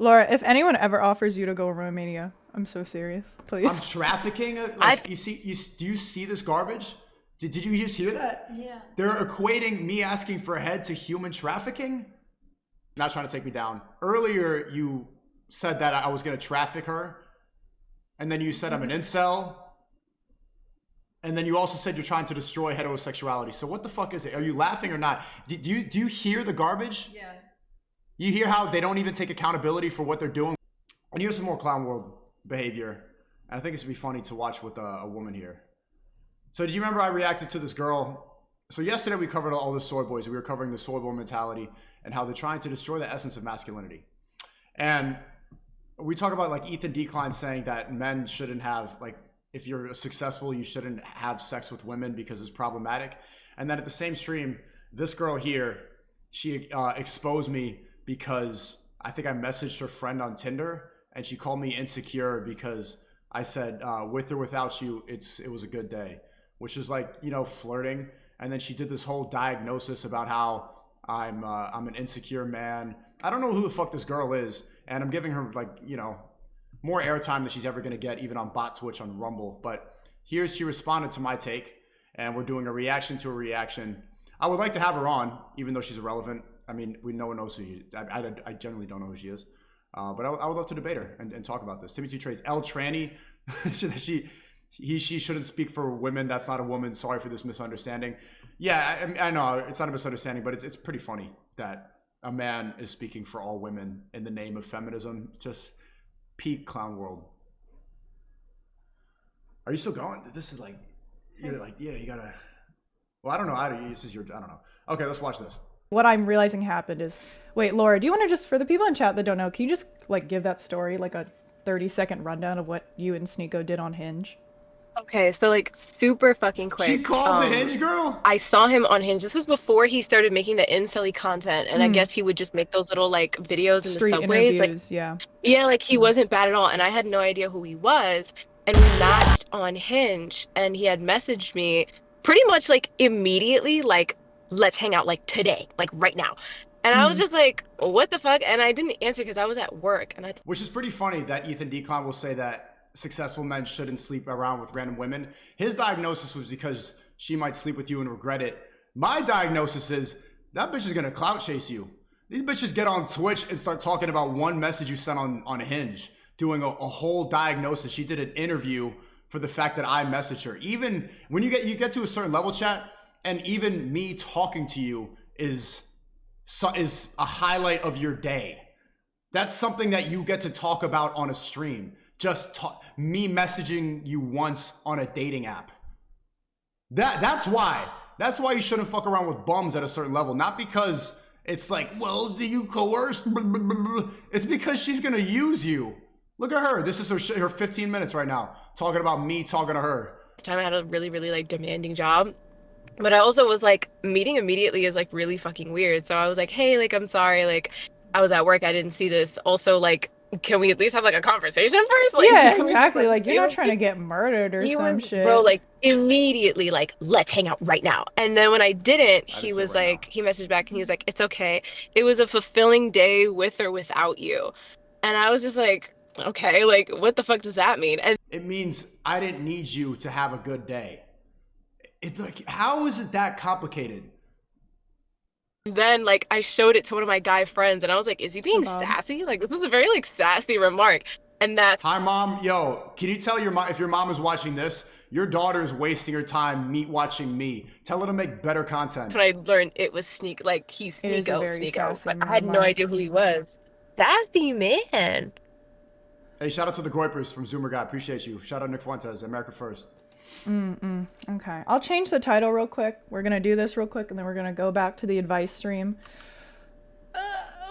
Laura, if anyone ever offers you to go to Romania, I'm so serious. Please. I'm trafficking. Like, do you see this garbage? Did you just hear that? Yeah. They're equating me asking for a head to human trafficking. Not trying to take me down. Earlier, you said that I was going to traffic her. And then you said I'm an incel. And then you also said you're trying to destroy heterosexuality. So what the fuck is it? Are you laughing or not? Do you hear the garbage? Yeah. You hear how they don't even take accountability for what they're doing? And here's some more clown world behavior. And I think this would be funny to watch with a woman here. So do you remember I reacted to this girl? So yesterday we covered all the soy boys. We were covering the soy boy mentality and how they're trying to destroy the essence of masculinity. And we talk about like Ethan Decline saying that men shouldn't have, like, if you're successful, you shouldn't have sex with women because it's problematic. And then at the same stream, this girl here, she exposed me because I think I messaged her friend on Tinder and she called me insecure because I said, with or without you, it was a good day, which is like, you know, flirting. And then she did this whole diagnosis about how I'm an insecure man. I don't know who the fuck this girl is. And I'm giving her, like, you know, more airtime than she's ever going to get, even on bot Twitch on Rumble. But she responded to my take, and we're doing a reaction to a reaction. I would like to have her on, even though she's irrelevant. I mean, no one knows who she is. I generally don't know who she is. But I would love to debate her and talk about this. Timmy Two Trades, L Tranny, she shouldn't speak for women. That's not a woman. Sorry for this misunderstanding. Yeah, I know it's not a misunderstanding, but it's pretty funny that a man is speaking for all women in the name of feminism. Just peak clown world. Are you still going? This is like, you're like, yeah, you gotta. Well, I don't know. This is your. I don't know. Okay, let's watch this. What I'm realizing happened is, wait, Laura, do you want to just, for the people in chat that don't know, can you just like give that story like a 30-second rundown of what you and Sneako did on Hinge? Okay, so like super fucking quick. She called the Hinge girl? I saw him on Hinge. This was before he started making the incel content, and I guess he would just make those little like videos in Street the subways. interviews, Like, yeah, like he wasn't bad at all, and I had no idea who he was. And we matched on Hinge, and he had messaged me pretty much like immediately, like, let's hang out like today, like right now. And I was just like, what the fuck? And I didn't answer because I was at work. And Which is pretty funny that Ethan Decon will say that successful men shouldn't sleep around with random women. His diagnosis was because she might sleep with you and regret it. My diagnosis is that bitch is gonna clout chase you. These bitches get on Twitch and start talking about one message you sent on Hinge, doing a whole diagnosis. She did an interview for the fact that I messaged her. Even when you get to a certain level, chat, and even me talking to you is a highlight of your day. That's something that you get to talk about on a stream. Just me messaging you once on a dating app. That's why you shouldn't fuck around with bums at a certain level. Not because it's like, well, do you coerce? It's because she's gonna use you. Look at her. This is her 15 minutes right now, talking about me talking to her. the time I had a really, really like demanding job. But I also was like, meeting immediately is like really fucking weird. So I was like, hey, like, I'm sorry. Like, I was at work. I didn't see this. Also, like, can we at least have like a conversation first? Like, yeah, can we exactly. just, Like, you're not trying to get murdered or some shit. Bro, like, immediately, like, let's hang out right now. And then when I didn't, he was like, he messaged back and he was like, it's okay. It was a fulfilling day with or without you. And I was just like, okay, like, what the fuck does that mean? And it means I didn't need you to have a good day. It's like, how is it that complicated? then, like, I showed it to one of my guy friends, and I was like, is he being sassy? Like, this is a very, like, sassy remark. And that's... Hi, Mom. Yo, can you tell your mom, if your mom is watching this, your daughter's wasting her time watching me. Tell her to make better content. When I learned it was like, he's Sneako. But I had no idea who he was. Sassy man. Hey, shout out to the Groypers from Zoomer Guy. Appreciate you. Shout out Nick Fuentes, America First. Okay, I'll change the title real quick. We're gonna do this real quick, and then we're gonna go back to the advice stream.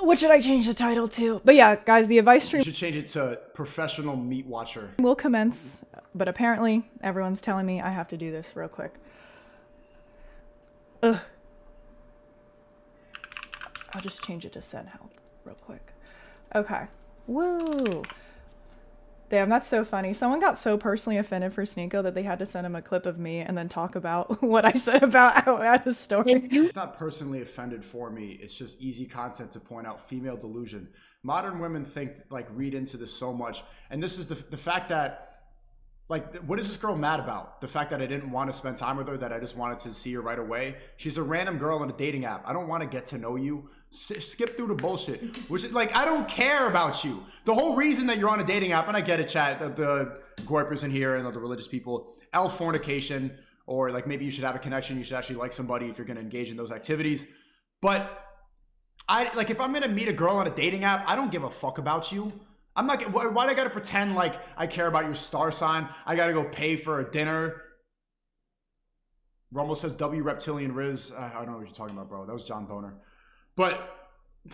What should I change the title to? But yeah, guys, the advice stream... You should change it to Professional Meat Watcher. ...will commence, but apparently everyone's telling me I have to do this real quick. I'll just change it to send help real quick. Okay. Woo! Damn, that's so funny. Someone got so personally offended for Sneako that they had to send him a clip of me and then talk about what I said about at the story. It's not personally offended for me. It's just easy content to point out female delusion. Modern women read into this so much. And this is the fact that, what is this girl mad about? The fact that I didn't want to spend time with her, that I just wanted to see her right away. She's a random girl on a dating app. I don't want to get to know you. Skip through the bullshit. Which is I don't care about you. The whole reason that you're on a dating app, and I get it, chat, the goipers in here and the religious people, fornication, or maybe you should have a connection. You should actually like somebody if you're going to engage in those activities. But if I'm going to meet a girl on a dating app, I don't give a fuck about you. I'm not. Why do I gotta pretend like I care about your star sign? I gotta go pay for a dinner. Rumble says W Reptilian Riz. I don't know what you're talking about, bro. That was John Boner. But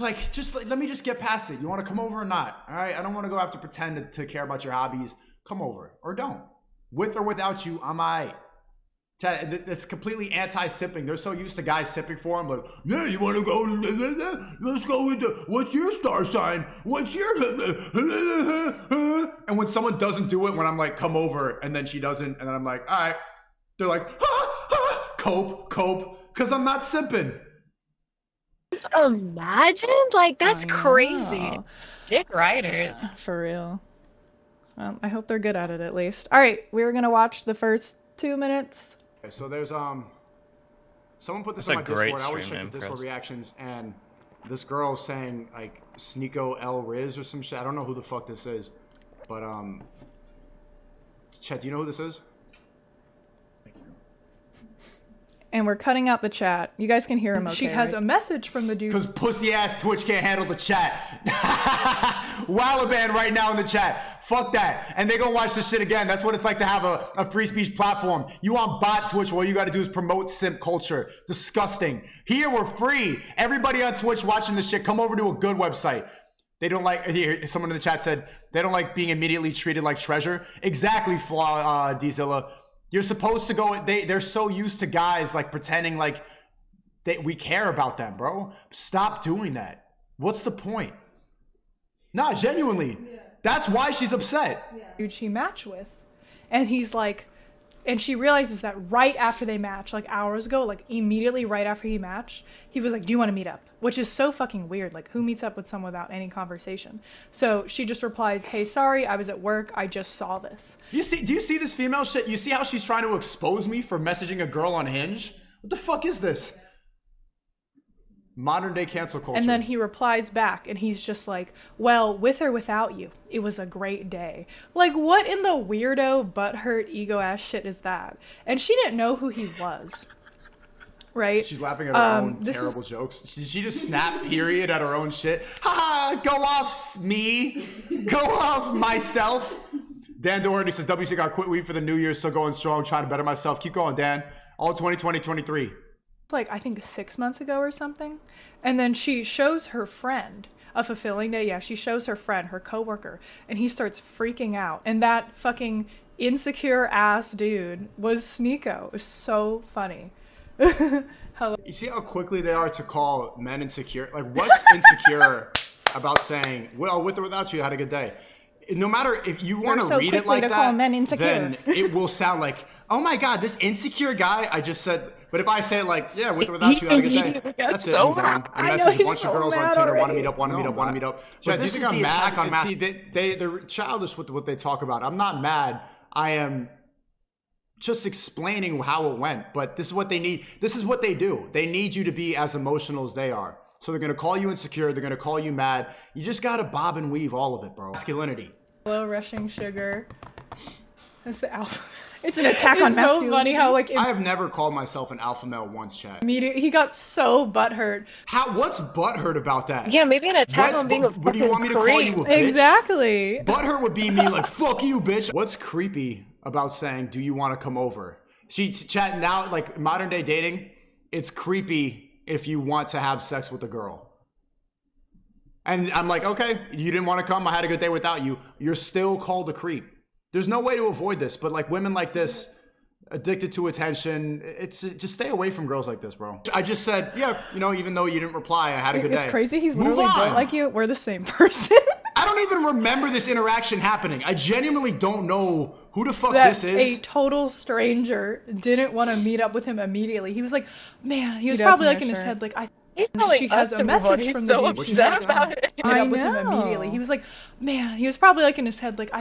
let me just get past it. You want to come over or not? All right. I don't want to go have to pretend to care about your hobbies. Come over or don't. With or without you, I'm alright. It's completely anti-sipping. They're so used to guys sipping for them. Yeah, you want to go? Let's go with what's your star sign? What's your... And when someone doesn't do it, when I'm come over, and then she doesn't, and then I'm all right. They're cope, because I'm not sipping. Imagine? That's crazy. Dick riders. For real. Well, I hope they're good at it at least. All right, we're going to watch the first 2 minutes. So there's someone put this on my Discord. I always check the Discord reactions, and this girl saying Sneako L Riz or some shit. I don't know who the fuck this is, but Chet, do you know who this is? And we're cutting out the chat. You guys can hear him. Okay, she has a message from the dude. Because pussy ass Twitch can't handle the chat. Wallaban right now in the chat. Fuck that. And they gonna watch this shit again. That's what it's like to have a free speech platform. You on bot Twitch, all you gotta do is promote simp culture. Disgusting. Here we're free. Everybody on Twitch watching this shit, come over to a good website. They don't here, someone in the chat said, they don't like being immediately treated like treasure. Exactly, Dzilla. You're supposed to go, they're so used to guys pretending we care about them, bro. Stop doing that. What's the point? Nah, genuinely. Yeah. That's why she's upset. Yeah. Dude she matched with. And he's and she realizes that right after they match, hours ago, immediately right after he matched, he was do you want to meet up? Which is so fucking weird. Who meets up with someone without any conversation? So she just replies, hey, sorry, I was at work. I just saw this. Do you see this female shit? You see how she's trying to expose me for messaging a girl on Hinge? What the fuck is this? Modern day cancel culture. And then he replies back and he's just well, with or without you, it was a great day. What in the weirdo, butthurt, ego ass shit is that? And she didn't know who he was. Right? She's laughing at her own terrible jokes. Did she just snap period at her own shit? Ha! Go off me. Go off myself. Dan Doherty says, WC got quit weed for the new year, still going strong, trying to better myself. Keep going, Dan. All 2020, 23. I think 6 months ago or something. And then she shows her friend a fulfilling day. Yeah, she shows her friend, her coworker, and he starts freaking out. And that fucking insecure ass dude was Sneako. It was so funny. Hello. You see how quickly they are to call men insecure? What's insecure about saying, well, with or without you, I had a good day? No matter if you want to read it like that, then it will sound oh my God, this insecure guy, I just said, but if I say yeah, with or without you, I had a good day. That's so it. I message a bunch of girls on Tinder, want to meet up. But this is the attack on mass. They're childish with what they talk about. I'm not mad. I am just explaining how it went, but this is what they need. This is what they do. They need you to be as emotional as they are. So they're going to call you insecure. They're going to call you mad. You just got to bob and weave all of it, bro. Masculinity. Hello, rushing sugar. That's the alpha. It's an attack on masculinity. So funny how I have never called myself an alpha male once, chat. He got so butthurt. What's butthurt about that? Yeah, maybe an attack on being a fucking What do you want me to call you, a bitch? Exactly. Butthurt would be me fuck you, bitch. What's creepy about saying, do you want to come over? Chat now, modern day dating, it's creepy if you want to have sex with a girl. And I'm okay, you didn't want to come. I had a good day without you. You're still called a creep. There's no way to avoid this, but women like this, addicted to attention, it's just stay away from girls like this, bro. I just said, yeah, even though you didn't reply, I had a good day. It's crazy. He's literally built like you. We're the same person. don't even remember this interaction happening. I genuinely don't know who the fuck that this is. A total stranger didn't want to meet up with him immediately. He was like, man, he was probably like in his head, like, He's telling she us has to a move on. message He's from so the dude. upset about it. Meet up with him immediately. He was like, man, he was probably like in his head, like,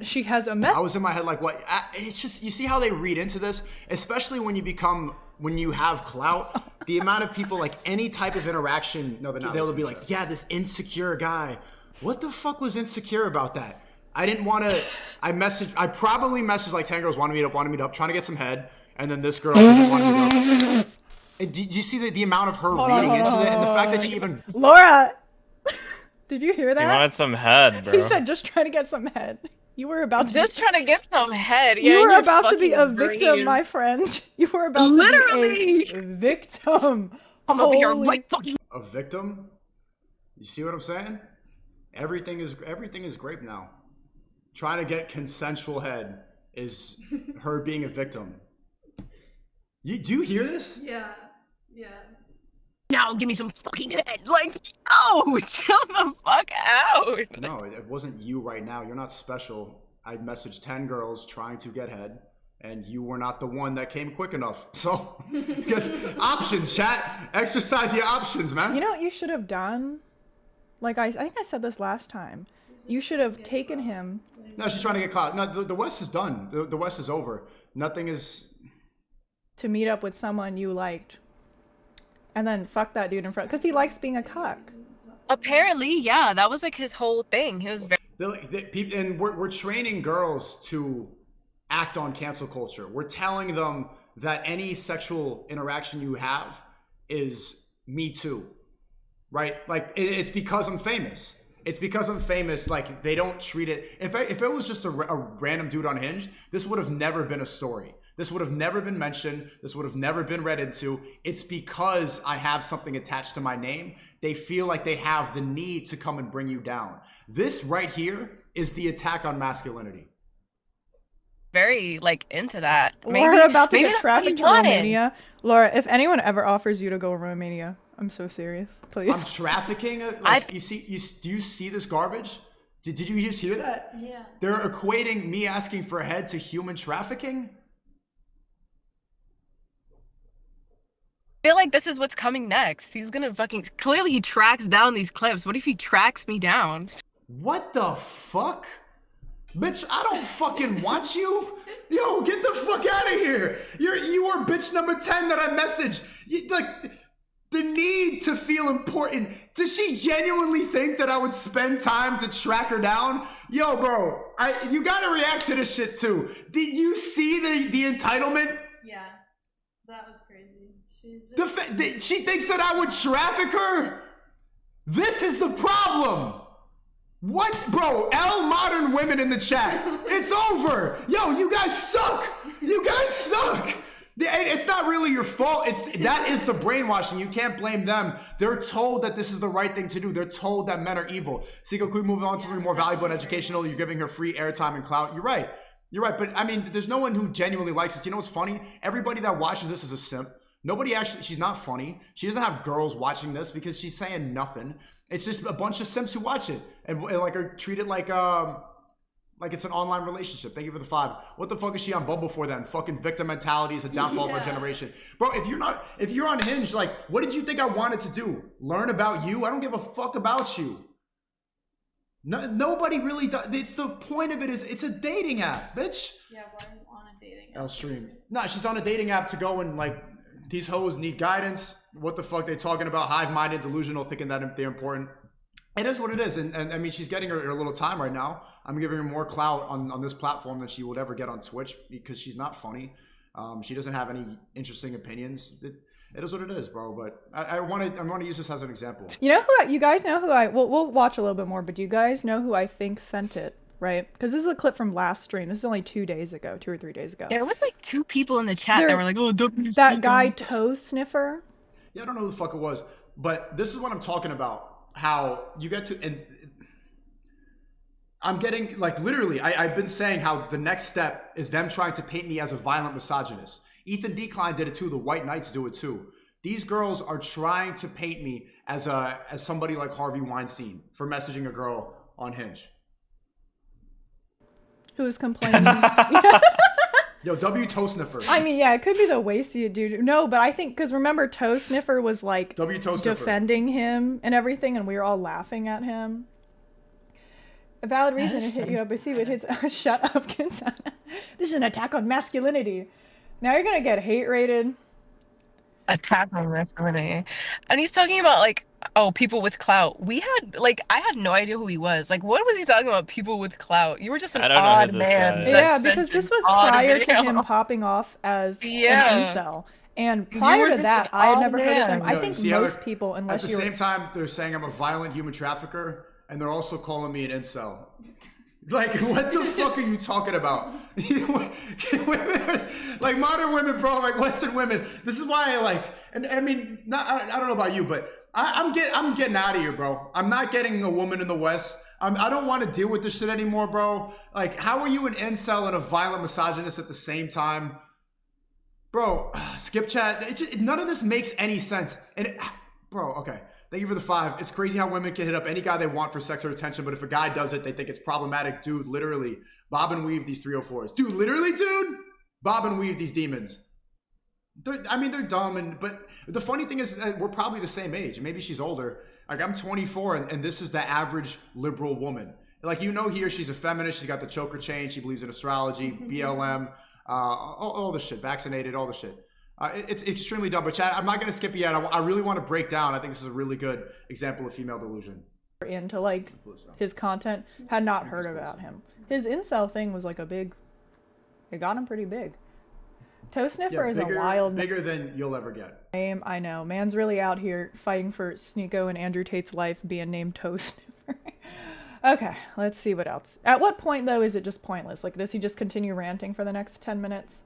she has a message. I was in my head like, what? It's just, you see how they read into this, especially when you have clout. The amount of people, like any type of interaction, they'll be like, yeah, this insecure guy. What the fuck was insecure about that? I didn't want to. I probably messaged like 10 girls, want to meet up, trying to get some head, and then this girl didn't want to meet up. And did you see the amount of her reading into it, and the fact that she even Laura, did you hear that? He wanted some head, bro. He said, just trying to get some head. You were about to trying to get some head. You were about to be a victim, my friend. You were about to be a victim. I'm over here like fucking a victim. You see what I'm saying? Everything is grape now. Trying to get consensual head is her being a victim. Do you hear this? Yeah. now give me some fucking head. Like, no, chill the fuck out. No, it wasn't you right now. You're not special. I messaged 10 girls trying to get head, and you were not the one that came quick enough. So, options, chat. Exercise your options, man. You know what you should have done? Like, I think I said this last time. You should have taken him. No, she's trying to get caught. No, the West is done. The West is over. Nothing is... To meet up with someone you liked. And then fuck that dude in front. Because he likes being a cuck. Apparently, yeah. That was like his whole thing. He was very... And we're training girls to act on cancel culture. We're telling them that any sexual interaction you have is me too. Right? Like, it's because I'm famous. It's because I'm famous. Like, they don't treat it... If it was just a random dude on Hinge, this would have never been a story. This would have never been mentioned. This would have never been read into. It's because I have something attached to my name. They feel like they have the need to come and bring you down. This right here is the attack on masculinity. Very, like, into that. We're about to maybe get trafficked to Romania. Laura, if anyone ever offers you to go to Romania, I'm so serious. Please. I'm trafficking. Like, do you see this garbage? Did you just hear that? Yeah. They're equating me asking for a head to human trafficking? I feel like this is what's coming next. He's gonna fucking... Clearly he tracks down these clips. What if he tracks me down? What the fuck? Bitch, I don't fucking want you. Yo, get the fuck out of here. You are bitch number 10 that I messaged. Like, the need to feel important. Does she genuinely think that I would spend time to track her down? Yo, bro, you gotta react to this shit too. Did you see the entitlement? Yeah, that was crazy. She's just... She thinks that I would traffic her? This is the problem. What? Bro, modern women in the chat. It's over. Yo, you guys suck. You guys suck. It's not really your fault. That is the brainwashing. You can't blame them. They're told that this is the right thing to do. They're told that men are evil. Sneako, could we move on to something more valuable and educational? You're giving her free airtime and clout. You're right. But I mean, there's no one who genuinely likes this. You know what's funny? Everybody that watches this is a simp. Nobody actually, she's not funny. She doesn't have girls watching this because she's saying nothing. It's just a bunch of simps who watch it and like are treated like it's an online relationship. Thank you for the 5. What the fuck is she on Bumble for then? Fucking victim mentality is a downfall of our generation. Bro, if you're on Hinge, like, what did you think I wanted to do? Learn about you? I don't give a fuck about you. No, nobody really does. It's the point of it is it's a dating app, bitch. Yeah, why are you on a dating app? L stream. Nah, she's on a dating app to go and like, these hoes need guidance. What the fuck they talking about? Hive-minded, delusional, thinking that they're important. It is what it is. And I mean, she's getting her little time right now. I'm giving her more clout on this platform than she would ever get on Twitch because she's not funny. She doesn't have any interesting opinions. It is what it is, bro. But I want to use this as an example. You know who? You guys know who we'll watch a little bit more, but do you guys know who I think sent it? Right? Because this is a clip from last stream. This is only 2 days ago, 2 or 3 days ago. There was like 2 people in the chat that were like, oh, that guy Toe Sniffer. Yeah, I don't know who the fuck it was, but this is what I'm talking about. How you get to, and I'm getting like literally, I've been saying how the next step is them trying to paint me as a violent misogynist. Ethan Decline did it too. The White Knights do it too. These girls are trying to paint me as somebody like Harvey Weinstein for messaging a girl on Hinge. Who was complaining? Yo, W Toe Sniffer. I mean, yeah, it could be the wasty dude. No, but I think because remember, Toe Sniffer was like W Toe Sniffer defending him and everything, and we were all laughing at him. A valid reason to hit you up. I see what hits. Shut up, Kinsana. This is an attack on masculinity. Now you're gonna get hate rated. Attack on masculinity. And he's talking about like, oh, people with clout. We had like, I had no idea who he was. Like, what was he talking about? People with clout. You were just an I don't know who odd this man. guy that is. Yeah, sent because this an was odd prior to video. him popping off as Yeah. an incel. And You prior were to just that, an I had odd never heard of him. man. I Yo, think you see how most they're- people, At unless the you were same time, they're saying I'm a violent human trafficker, and they're also calling me an incel. Like, what the fuck are you talking about? Like, modern women, bro, like Western women. This is why I like, and I mean, I don't know about you, but I'm getting out of here, bro. I'm not getting a woman in the West. I don't want to deal with this shit anymore, bro. Like, how are you an incel and a violent misogynist at the same time? Bro, skip chat. None of this makes any sense. And, bro, okay. Thank you for the 5. It's crazy how women can hit up any guy they want for sex or attention, but if a guy does it, they think it's problematic. Dude, literally, bob and weave these 304s. Dude, literally, dude, bob and weave these demons. They're dumb, but the funny thing is we're probably the same age. Maybe she's older. Like, I'm 24, and this is the average liberal woman. Like, here, she's a feminist. She's got the choker chain. She believes in astrology, BLM, all the shit, vaccinated, all the shit. It's extremely dumb, but Chad, I'm not going to skip it yet. I really want to break down. I think this is a really good example of female delusion. into like his content, had not heard about him. His incel thing was like it got him pretty big. Toe Sniffer is a wild bigger than you'll ever get. name. I know. Man's really out here fighting for Sneako and Andrew Tate's life being named Toe Sniffer. Okay, let's see what else. At what point, though, is it just pointless? Like, does he just continue ranting for the next 10 minutes?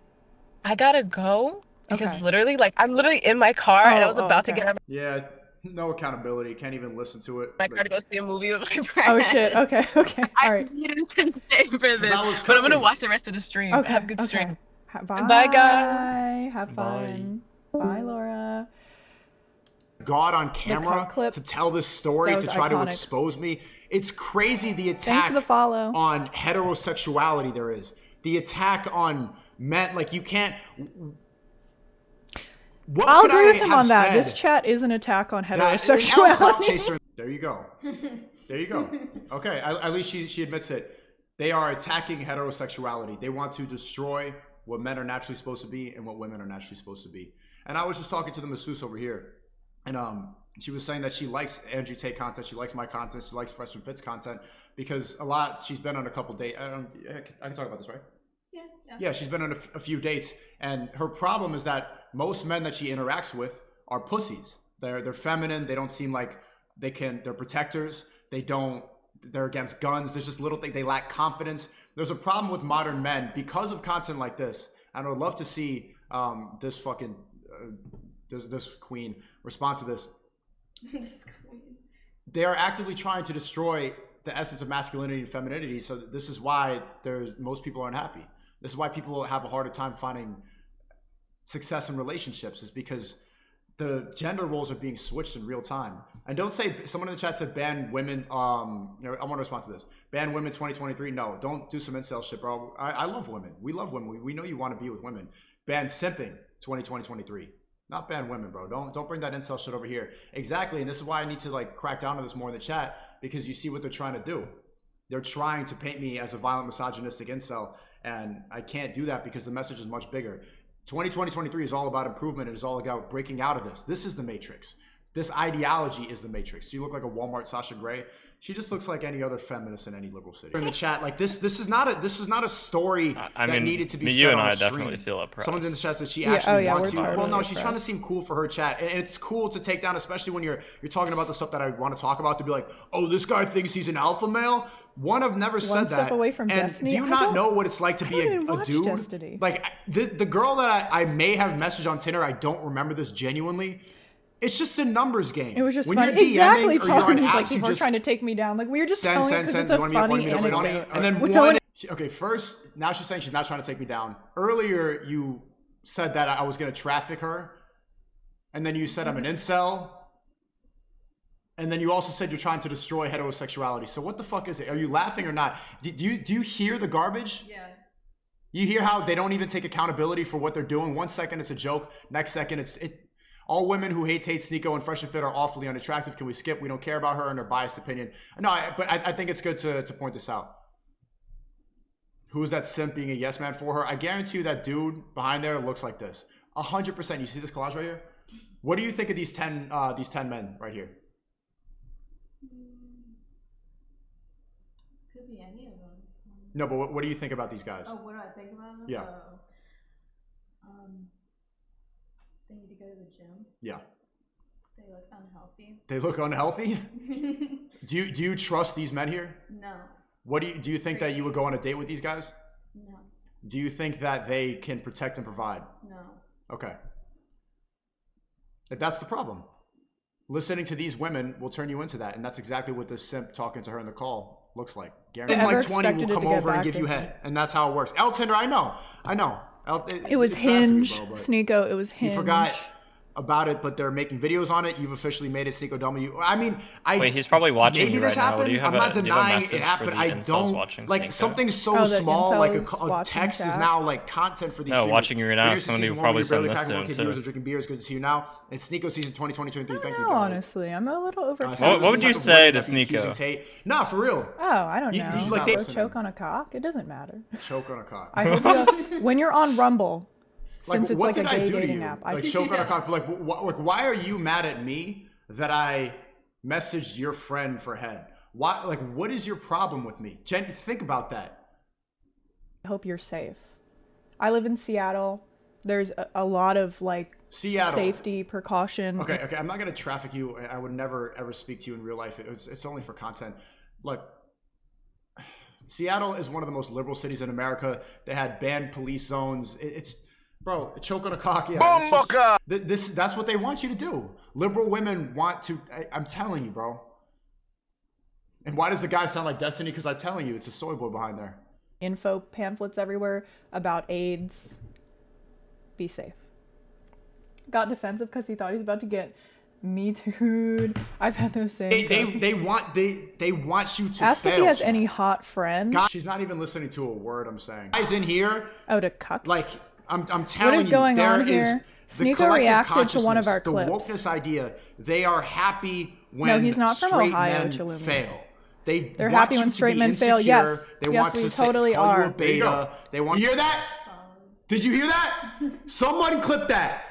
I gotta go because Okay. literally, like, I'm literally in my car and I was about to okay. get out of Yeah, no accountability. Can't even listen to it. my car to go see a movie with my friend. Oh, shit. Okay, okay. All right. I needed to stay for this, I was but I'm gonna cooking. watch the rest of the stream. Okay. Have a good okay. stream. Bye. Bye, guys. Have fun. Bye, Laura. God on cut camera clip. to tell this story, That to was try to iconic. expose me. It's crazy the Thanks attack for the follow. on heterosexuality there is. The attack on men, like you can't. What I'll could agree I with him have on that. said This chat is an attack on that- Clout heterosexuality. chaser. There you go. There you go. Okay, at least she admits it. They are attacking heterosexuality. They want to destroy what men are naturally supposed to be and what women are naturally supposed to be. And I was just talking to the masseuse over here, and she was saying that she likes Andrew Tate content, she likes my content, she likes Fresh and Fit's content because she's been on a couple dates. I can talk about this, right? Yeah, she's been on a few dates, and her problem is that most men that she interacts with are pussies. They're feminine. They don't seem like they're protectors. They're against guns. There's just little things. They lack confidence. There's a problem with modern men because of content like this. And I would love to see this fucking this queen respond to this. This queen. They are actively trying to destroy the essence of masculinity and femininity. So this is why most people aren't happy. This is why people have a harder time finding success in relationships, is because the gender roles are being switched in real time. And don't say, someone in the chat said ban women. I want to respond to this. Ban women 2023. No, don't do some incel shit, bro. I love women. We love women. We know you want to be with women. Ban simping 2023. Not ban women, bro. Don't bring that incel shit over here. Exactly. And this is why I need to like crack down on this more in the chat, because you see what they're trying to do. They're trying to paint me as a violent misogynistic incel, and I can't do that because the message is much bigger. 2023 is all about improvement. It is all about breaking out of this. This is the Matrix. This ideology is the Matrix. So you look like a Walmart Sasha Grey. She just looks like any other feminist in any liberal city. In the chat, like this is not a story that needed to be said you and on I a stream. definitely feel oppressed. Someone in the chat said she Yeah, actually we're wants to. totally Well, no, she's oppressed. trying to seem cool for her chat. And it's cool to take down, especially when you're talking about the stuff that I want to talk about, to be like, oh, this guy thinks he's an alpha male. One, I've never said step that. away from and Destiny? do you I not don't- know what it's like to be I didn't a watch dude? Destiny. Like the girl that I may have messaged on Tinder, I don't remember this genuinely. It's just a numbers game. It was just when funny. You're DMing Exactly. or you're on Party's like apps, you people are just trying to take me down. Like we were just send. telling because it's You a want funny me to be funny? anecdote. And then No one. Okay, first, now she's saying she's not trying to take me down. Earlier, you said that I was going to traffic her, and then you said I'm an incel. And then you also said you're trying to destroy heterosexuality. So what the fuck is it? Are you laughing or not? Do you hear the garbage? Yeah. You hear how they don't even take accountability for what they're doing? 1 second it's a joke. Next second all women who hate Sneako and Fresh and Fit are awfully unattractive. Can we skip? We don't care about her and her biased opinion. No, but I think it's good to point this out. Who is that simp being a yes man for her? I guarantee you that dude behind there looks like this. 100%. You see this collage right here? What do you think of these 10 men right here? Could be any of them. No, but what do you think about these guys? Oh, what do I think about them? Yeah. They need to go to the gym. Yeah. They look unhealthy. They look unhealthy? Do you trust these men here? No. What do you think that you would go on a date with these guys? No. Do you think that they can protect and provide? No. Okay. That's the problem. Listening to these women will turn you into that, and that's exactly what this simp talking to her in the call looks like. Guaranteed. Like 20 will come over and give you head, and that's how it works. Tinder, I know. It was Hinge, you, bro, Sneako. It was Hinge. You forgot about it, but they're making videos on it. You've officially made it Sneako W. I mean, Wait, he's probably watching maybe you this right happened. now. Do you have I'm not do you have a denying message it happened. for the I incels don't watching like Sneako? something so small like a text is chat. now like content for these. No, streamers. watching you right now. Somebody will probably send this to him too. Viewers are drinking beers. Good to see you now. It's Sneako season 2023. Thank you. Honestly, I'm a little over. What would you say to Sneako? Nah, for real. Oh, I don't know. You like they choke on a cock? It doesn't matter. Choke on a cock. I hope when you're on Rumble. Since it's what like did a I gay do to dating you? app. Like choke on a cock. Like why are you mad at me that I messaged your friend for head? Why? Like, what is your problem with me? Jen, think about that. I hope you're safe. I live in Seattle. There's a lot of like safety precaution. Okay. I'm not gonna traffic you. I would never ever speak to you in real life. It's only for content. Look, Seattle is one of the most liberal cities in America. They had banned police zones. Bro, choke on a cock. Yeah, that's what they want you to do. Liberal women want to. I'm telling you, bro. And why does the guy sound like Destiny? Because I'm telling you, it's a soy boy behind there. Info pamphlets everywhere about AIDS. Be safe. Got defensive because he thought he was about to get Me Too'd. I've had those same. They want you to ask fail. If he has any hot friends. God, she's not even listening to a word I'm saying. Guys in here. Oh, to cuck. Like I'm telling you, what is going on here? Sneako reacted to one of our clips. The wokeness idea. They are happy when he's not from straight Ohio, men fail. They're happy when straight men fail. Yes, they want we to totally call are. you a beta. They want. You hear that? Did you hear that? Someone clip that.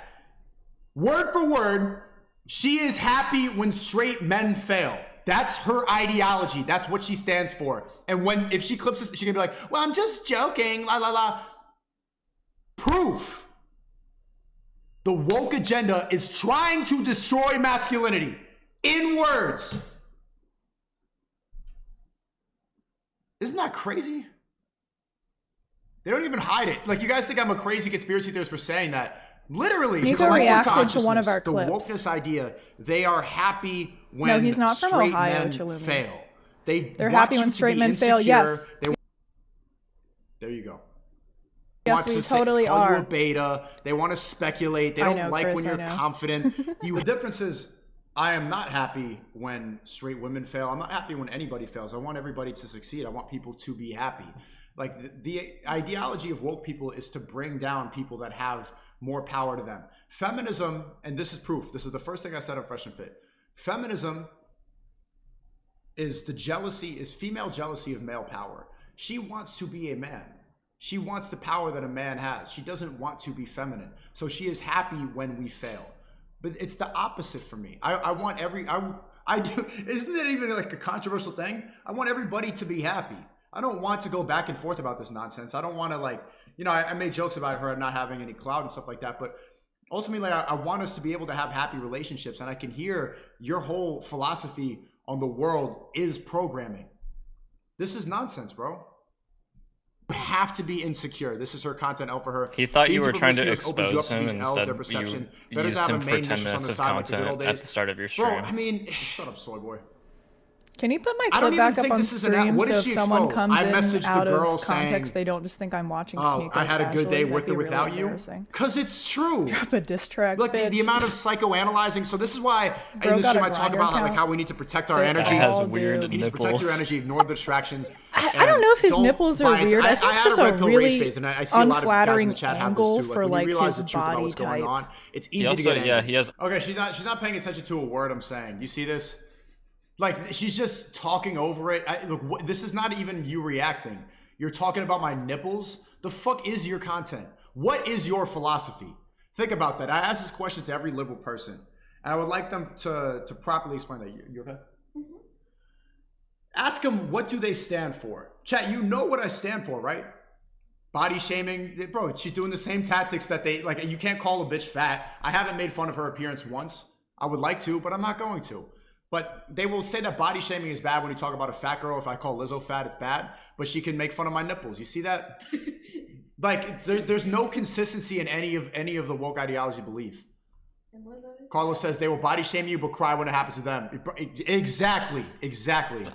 Word for word, she is happy when straight men fail. That's her ideology. That's what she stands for. And if she clips this, she's gonna be like, "Well, I'm just joking." La la la. Proof. The woke agenda is trying to destroy masculinity. In words. Isn't that crazy? They don't even hide it. Like, you guys think I'm a crazy conspiracy theorist for saying that. Literally, Sneako reacted to one of our clips. The wokeness idea, they are happy when he's not from straight Ohio, men fail. They're happy when straight men fail, yes. There you go. Yes, we totally call are. You a beta. They want to speculate. They don't like when you're confident. The difference is, I am not happy when straight women fail. I'm not happy when anybody fails. I want everybody to succeed. I want people to be happy. Like, the ideology of woke people is to bring down people that have more power to them. Feminism, and this is proof. This is the first thing I said on Fresh and Fit. Feminism is female jealousy of male power. She wants to be a man. She wants the power that a man has. She doesn't want to be feminine. So she is happy when we fail. But it's the opposite for me. I want I do. Isn't it even like a controversial thing? I want everybody to be happy. I don't want to go back and forth about this nonsense. I don't want to I made jokes about her not having any clout and stuff like that. But ultimately, I want us to be able to have happy relationships. And I can hear your whole philosophy on the world is programming. This is nonsense, bro. You have to be insecure. This is her content out for her. He thought you were trying to expose him, and instead you used him for 10 minutes of content at the start of your stream. Bro, I mean, shut up, soy boy. Can you put my I don't clip even back up think on this is stream what so is if she someone exposed? comes I in messaged out the girl of saying, context, they don't just think I'm watching Sneako I had a good day casually? with or That'd be without really you. embarrassing. Because it's true. Drop a diss track, Look, bitch. the amount of psychoanalyzing. So this is why Bro in this got a stream I talk Grindr about account. how we need to protect our They energy. That has all weird do. You need to protect your nipples. energy, ignore the distractions. I don't know if his nipples are weird. I think I had it's a a red pill rage really phase, and I see a lot of guys in unflattering the chat have this angle too. for When like you realize his the truth about body what's going type. on, it's He easy also, to get angry. he has. Okay, she's not paying attention to a word I'm saying. You see this? Like she's just talking over it. Look, this is not even you reacting. You're talking about my nipples. The fuck is your content? What is your philosophy? Think about that. I ask this question to every liberal person, and I would like them to properly explain that. You okay? Mm-hmm. Ask them, what do they stand for? Chat, you know what I stand for, right? Body shaming. Bro, she's doing the same tactics that they, like, you can't call a bitch fat. I haven't made fun of her appearance once. I would like to, but I'm not going to. But they will say that body shaming is bad when you talk about a fat girl. If I call Lizzo fat, it's bad. But she can make fun of my nipples. You see that? Like, there's no consistency in any of the woke ideology belief. Carlos says they will body shame you, but cry when it happens to them. Exactly.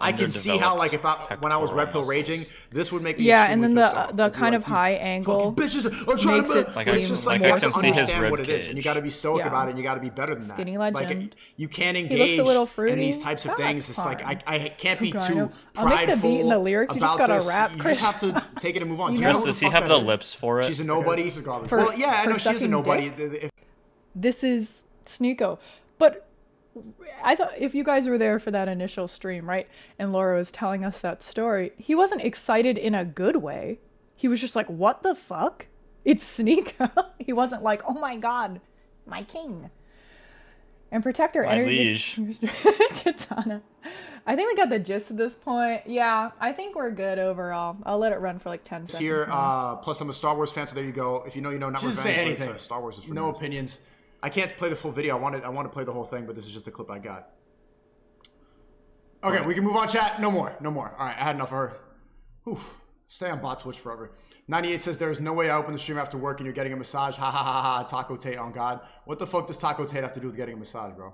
I can see how, like, when I was red pill raging, this would make me and then the the kind of high angle bitches are trying makes to. it seem It's just like you more have to see his understand what it rib is, and you got to be stoic Yeah. about it, and you got to be better than that. Skinny legend. Like, you can't He looks engage a little in fruity. these types of things. It's like I can't be too I'll make the prideful beat and the lyrics. You just about gotta this. rap, You Chris. just have to take it and move on. You Do know- know Chris, who does he fuck have that the is? lips for it? She's a nobody. For- Well, yeah, I for know she's a sucking nobody. dick? This is Sneako. But I thought if you guys were there for that initial stream, right, and Laura was telling us that story, he wasn't excited in a good way. He was just like, what the fuck? It's Sneako. He wasn't like, oh my god, my king. And protect our My energy. liege. Katana. I think we got the gist at this point. Yeah, I think we're good overall. I'll let it run for like 10 seconds. Here, more. plus I'm a Star Wars fan, so there you go. If you know, you know. Not She doesn't revenge, say but it's, anything. Star Wars is for No nerds. opinions. I can't play the full video. I want to play the whole thing, but this is just the clip I got. Okay, we can move on, chat. No more. No more. All right, I had enough of her. Whew. Stay on bot Twitch forever. 98 says there's no way I open the stream after work and you're getting a massage. Ha ha ha ha. Taco Tate on God. What the fuck does Taco Tate have to do with getting a massage, bro?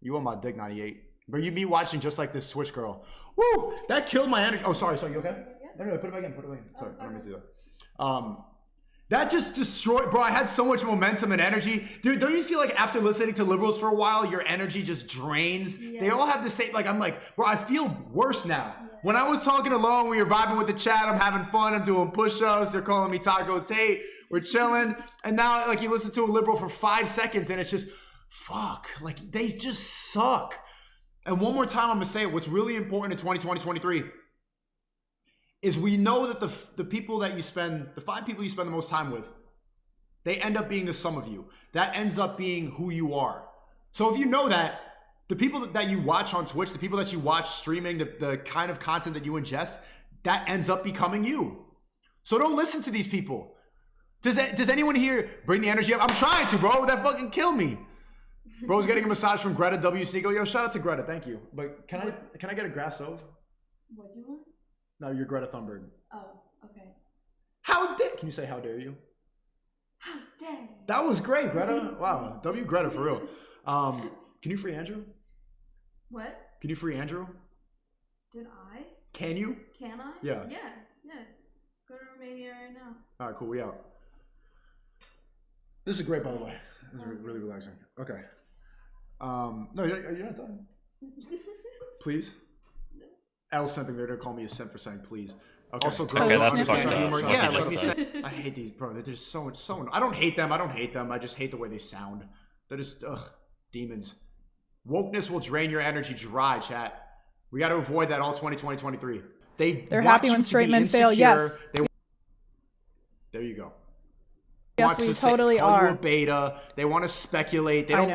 You on my dick, 98. Bro, you be watching just like this Twitch girl. Woo! That killed my energy. Oh, sorry. You okay? Yeah. No, put it back in. Sorry, I don't mean to do that. That just destroyed, bro. I had so much momentum and energy. Dude, don't you feel like after listening to liberals for a while, your energy just drains? Yeah. They all have the same, like, I'm like, bro, I feel worse now. Yeah. When I was talking alone, we were vibing with the chat, I'm having fun, I'm doing push-ups, they're calling me Taco Tate, we're chilling. And now, like, you listen to a liberal for 5 seconds and it's just, fuck, like, they just suck. And one more time, I'm gonna say it, what's really important in 2020, 2023 is we know that the people that you spend, the 5 people you spend the most time with, they end up being the sum of you. That ends up being who you are. So if you know that, the people that you watch on Twitch, the people that you watch streaming, the kind of content that you ingest, that ends up becoming you. So don't listen to these people. Does anyone here bring the energy up? I'm trying to, bro. That fucking killed me. Bro's getting a massage from Greta W. Sneako. Yo, shout out to Greta. Thank you. But can I get a grass stove? What do you want? No, you're Greta Thunberg. Oh, okay. How dare? Can you say how dare you? How dare you? That was great, Greta. Wow, W Greta for real. Can you free Andrew? What? Can you free Andrew? Did I? Can you? Can I? Yeah. Yeah. Go to Romania right now. All right, cool. We out. This is great, by the way. This is really relaxing. Okay. No, you're not done. Please. L something. They're gonna call me a simp for saying please. Okay. Also, girls that's fucked up. humor. Fuck Yeah, you, like you shut said, I hate these, bro. They're just so. I don't hate them. I just hate the way they sound. They're just demons. Wokeness will drain your energy dry, chat. We got to avoid that all 2020, 2023. They're happy when straight men fail. Yes. There you go. Yes, we totally call are. you a beta. They want to speculate. They don't